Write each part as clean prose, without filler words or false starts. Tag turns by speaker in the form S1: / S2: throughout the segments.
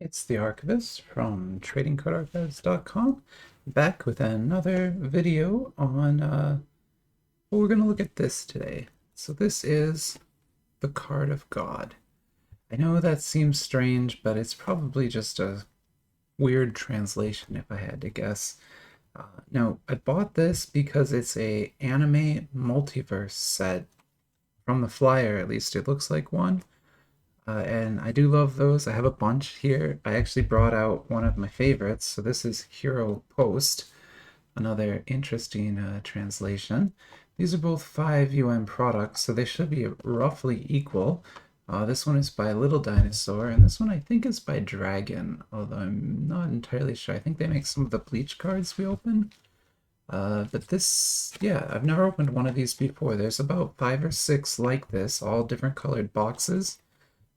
S1: It's the Archivist from tradingcardarchives.com, back with another video on, well, we're going to look at this today. So this is the Card of God. I know that seems strange, but it's probably just a weird translation if I had to guess. Now, I bought this because it's a anime multiverse set. From the flyer, at least, it looks like one. And I do love those. I have a bunch here. I actually brought out one of my favorites. So this is Hero Post, another interesting translation. These are both 5 UN products, so they should be roughly equal. This one is by Little Dinosaur, and this one I think is by Dragon, although I'm not entirely sure. I think they make some of the Bleach cards we open. But this, yeah, I've never opened one of these before. There's about 5 or 6 like this, all different colored boxes,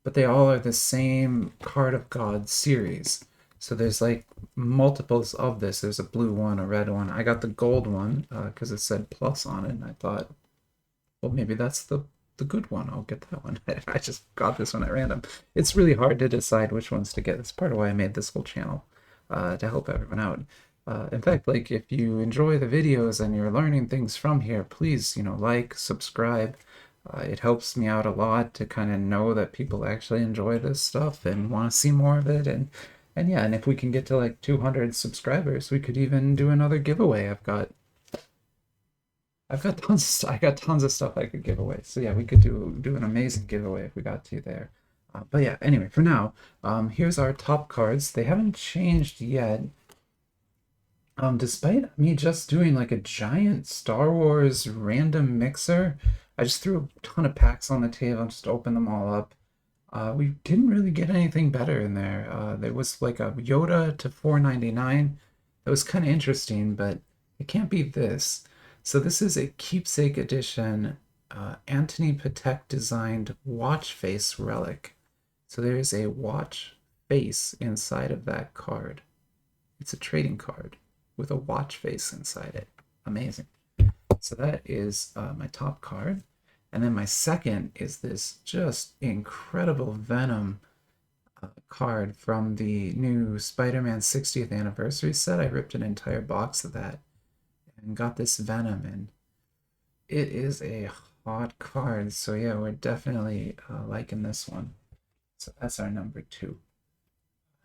S1: but they all are the same Card of God series. So there's like multiples of this. There's a blue one, a red one. I got the gold one because it said plus on it, and I thought, well, maybe that's the good one. I'll get that one. I just got this one at random. It's really hard to decide which ones to get. That's part of why I made this whole channel, to help everyone out. In fact, like, if you enjoy the videos and you're learning things from here, please, like, subscribe. It helps me out a lot to kind of know that people actually enjoy this stuff and want to see more of it. And yeah, and if we can get to like 200 subscribers, we could even do another giveaway. I've got tons. I got tons of stuff I could give away. So yeah, we could do an amazing giveaway if we got to there. But yeah, anyway, for now, here's our top cards. They haven't changed yet. Despite me just doing like a giant Star Wars random mixer, I just threw a ton of packs on the table and just opened them all up. We didn't really get anything better in there. There was like a Yoda to $4.99. That was kind of interesting, but it can't be this. So this is a keepsake edition, Anthony Patek designed watch face relic. So there's a watch face inside of that card. It's a trading card with a watch face inside it. Amazing. So that is my top card. And then my second is this just incredible Venom card from the new Spider-Man 60th anniversary set. I ripped an entire box of that and got this Venom, and it is a hot card. So yeah, we're definitely liking this one. So that's our number 2.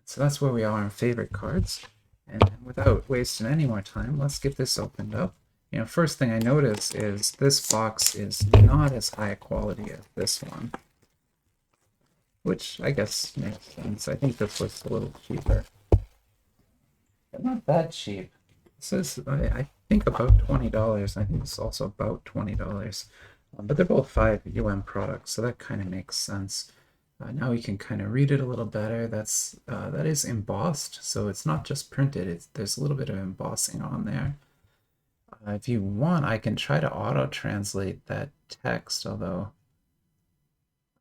S1: So that's where we are on favorite cards. And without wasting any more time, let's get this opened up. First thing I notice is this box is not as high quality as this one, which I guess makes sense. I think this was a little cheaper, but not that cheap. This is, I think, about $20. I think it's also about $20, but they're both 5 UN products, so that kind of makes sense. Now we can kind of read it a little better. That is embossed, so it's not just printed. There's a little bit of embossing on there. If you want, I can try to auto-translate that text, although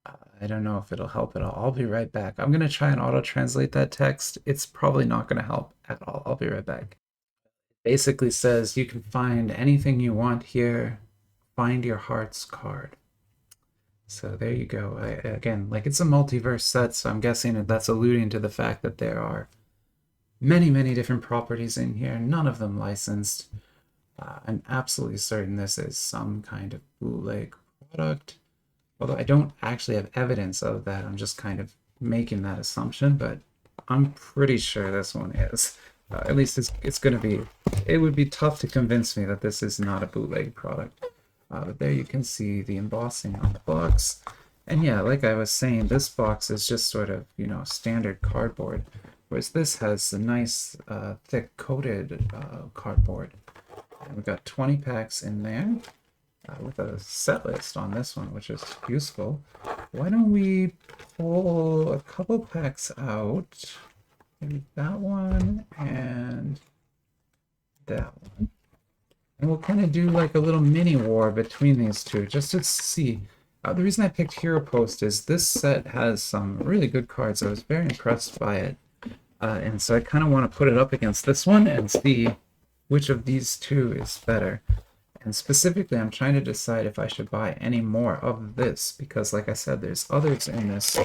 S1: I don't know if it'll help at all. I'll be right back. I'm going to try and auto-translate that text. It's probably not going to help at all. I'll be right back. It basically says you can find anything you want here. Find your heart's card. So there you go. Again, like, it's a multiverse set, so I'm guessing that's alluding to the fact that there are many, many different properties in here, none of them licensed. I'm absolutely certain this is some kind of bootleg product, although I don't actually have evidence of that. I'm just kind of making that assumption, but I'm pretty sure this one is. At least it's going to be. It would be tough to convince me that this is not a bootleg product. But there you can see the embossing on the box. And yeah, like I was saying, this box is just sort of, standard cardboard, whereas this has a nice, thick coated cardboard. And we've got 20 packs in there with a set list on this one, which is useful. Why don't we pull a couple packs out? Maybe that one and that one. And we'll kind of do like a little mini war between these two, just to see. The reason I picked Hero Post is this set has some really good cards. I was very impressed by it. And so I kind of want to put it up against this one and see which of these two is better. And specifically, I'm trying to decide if I should buy any more of this, because like I said, there's others in this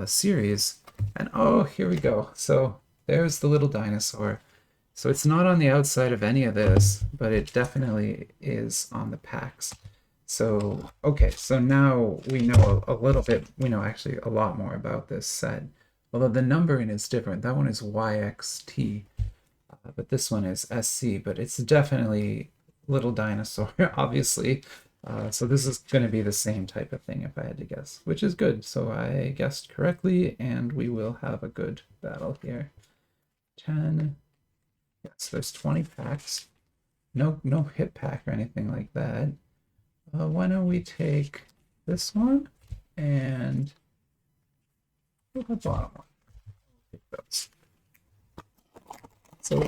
S1: series And oh, here we go. So there's the little dinosaur. So it's not on the outside of any of this, but it definitely is on the packs. So, okay, so now we know a little bit, we know actually a lot more about this set. Although the numbering is different. That one is YXT, but this one is SC, but it's definitely Little Dinosaur, obviously. So this is going to be the same type of thing if I had to guess, which is good. So I guessed correctly, and we will have a good battle here. 10. Yes, there's 20 packs. No hit pack or anything like that. Why don't we take this one and the bottom one. Take those. So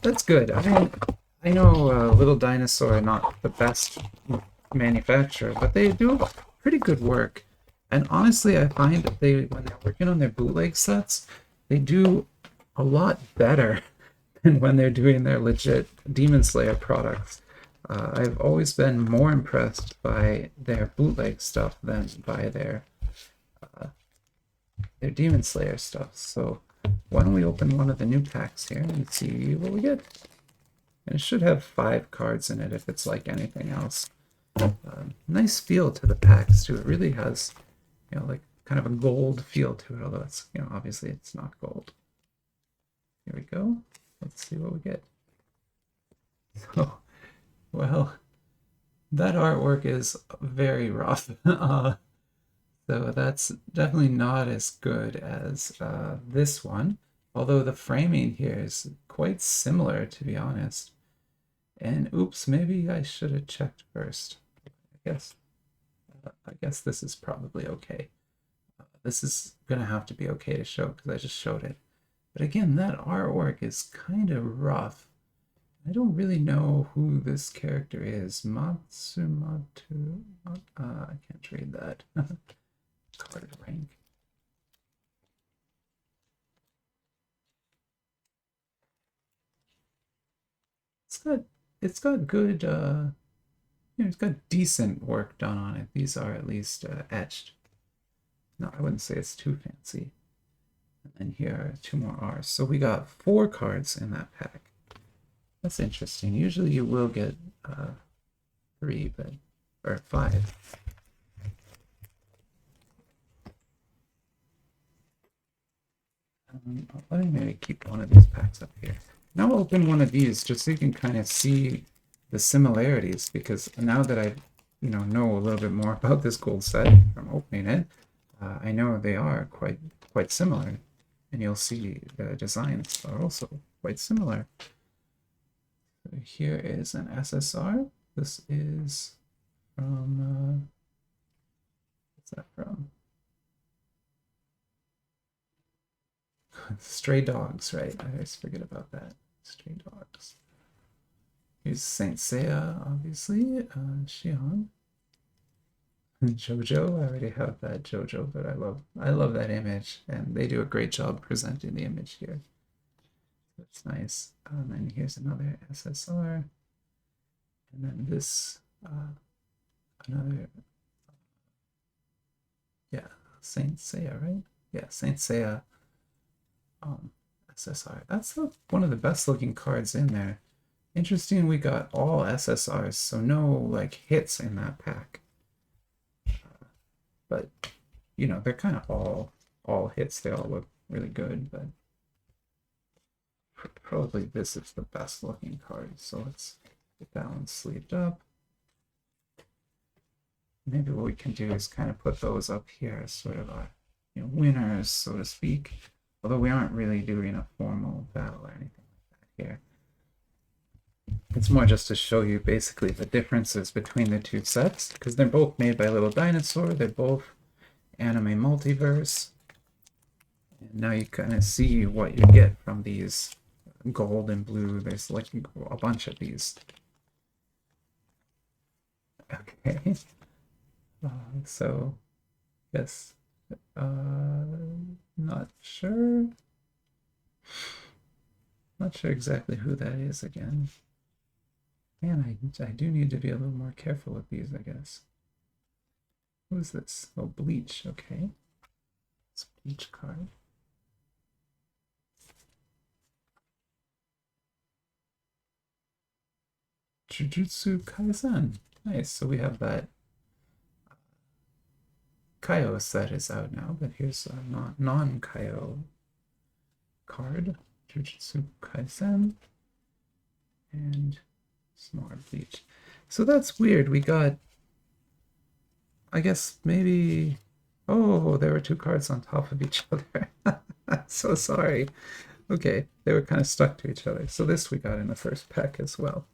S1: that's good. I know Little Dinosaur not the best manufacturer, but they do pretty good work. And honestly, I find that when they're working on their bootleg sets, they do a lot better than when they're doing their legit Demon Slayer products. I've always been more impressed by their bootleg stuff than by their Demon Slayer stuff. So why don't we open one of the new packs here and see what we get? And it should have 5 cards in it if it's like anything else. Nice feel to the packs too. It really has, like kind of a gold feel to it, although it's, obviously it's not gold. Here we go. Let's see what we get. So, well, that artwork is very rough. So that's definitely not as good as this one, although the framing here is quite similar, to be honest. And oops, maybe I should have checked first. I guess this is probably okay. This is gonna have to be okay to show because I just showed it. But again, that artwork is kind of rough. I don't really know who this character is. Matsumatu. I can't read that. Card rank. It's got good it's got decent work done on it. These are at least etched. No, I wouldn't say it's too fancy. And then here are 2 more R's. So we got 4 cards in that pack. That's interesting. Usually you will get 3, or 5. Let me maybe keep one of these packs up here. Now I'll open one of these just so you can kind of see the similarities, because now that I know a little bit more about this gold set from opening it, I know they are quite similar, and you'll see the designs are also quite similar. So here is an SSR. This is from what's that from? Stray Dogs, right? I always forget about that. Stray Dogs. Here's Saint Seiya, obviously. Xion. Jojo. I already have that Jojo, but I love that image, and they do a great job presenting the image here. That's nice. And then here's another SSR, and then this another. Yeah, Saint Seiya, right? Yeah, Saint Seiya. SSR. That's one of the best looking cards in there. Interesting, we got all SSRs, so no like hits in that pack. But they're kind of all hits. They all look really good, but probably this is the best looking card. So let's get that one sleeved up. Maybe what we can do is kind of put those up here as sort of our winners, so to speak. Although we aren't really doing a formal battle or anything like that here. It's more just to show you basically the differences between the 2 sets, because they're both made by Little Dinosaur. They're both anime multiverse. And now you kind of see what you get from these gold and blue. There's like a bunch of these. Okay. So, yes. Not sure. Not sure exactly who that is again. Man, I do need to be a little more careful with these, I guess. Who is this? Oh, Bleach. Okay. It's Bleach card. Jujutsu Kaisen. Nice. So we have that Kaio set is out now, but here's a non-Kaio card. Jujutsu Kaisen. And Smart Bleach. So that's weird. We got, I guess maybe, oh, there were two cards on top of each other. So sorry. Okay, they were kind of stuck to each other. So this we got in the first pack as well.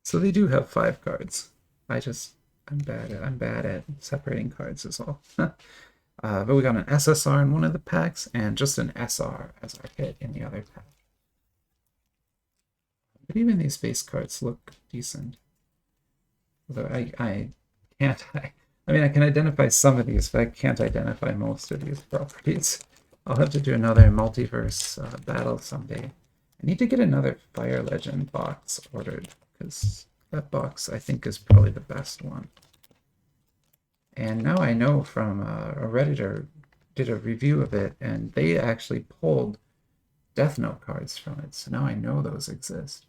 S1: So they do have 5 cards. I'm bad at separating cards is all. But we got an SSR in one of the packs and just an SR as our hit in the other pack. But even these base cards look decent. Although I can't, I mean, I can identify some of these, but I can't identify most of these properties. I'll have to do another Multiverse battle someday. I need to get another Fire Legend box ordered, because that box, I think, is probably the best one. And now I know from a Redditor did a review of it, and they actually pulled Death Note cards from it, so now I know those exist.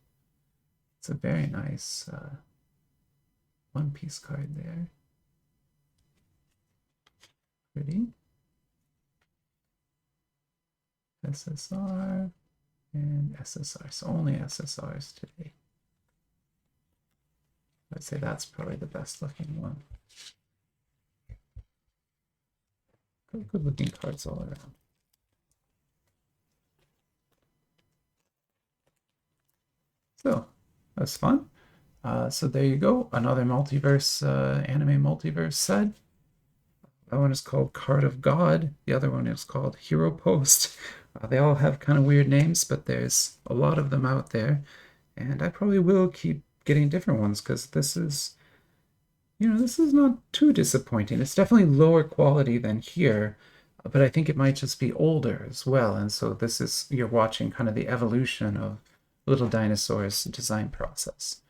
S1: It's a very nice One Piece card there. Pretty. SSR and SSR. So only SSRs today. I'd say that's probably the best looking one. Good looking cards all around. So that's fun. So there you go. Another multiverse, anime multiverse set. That one is called Card of God. The other one is called Hero Post. They all have kind of weird names, but there's a lot of them out there. And I probably will keep getting different ones because this is, this is not too disappointing. It's definitely lower quality than here, but I think it might just be older as well. And so this is, you're watching kind of the evolution of Little Dinosaur's design process.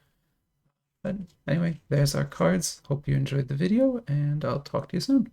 S1: But anyway, there's our cards. Hope you enjoyed the video, and I'll talk to you soon.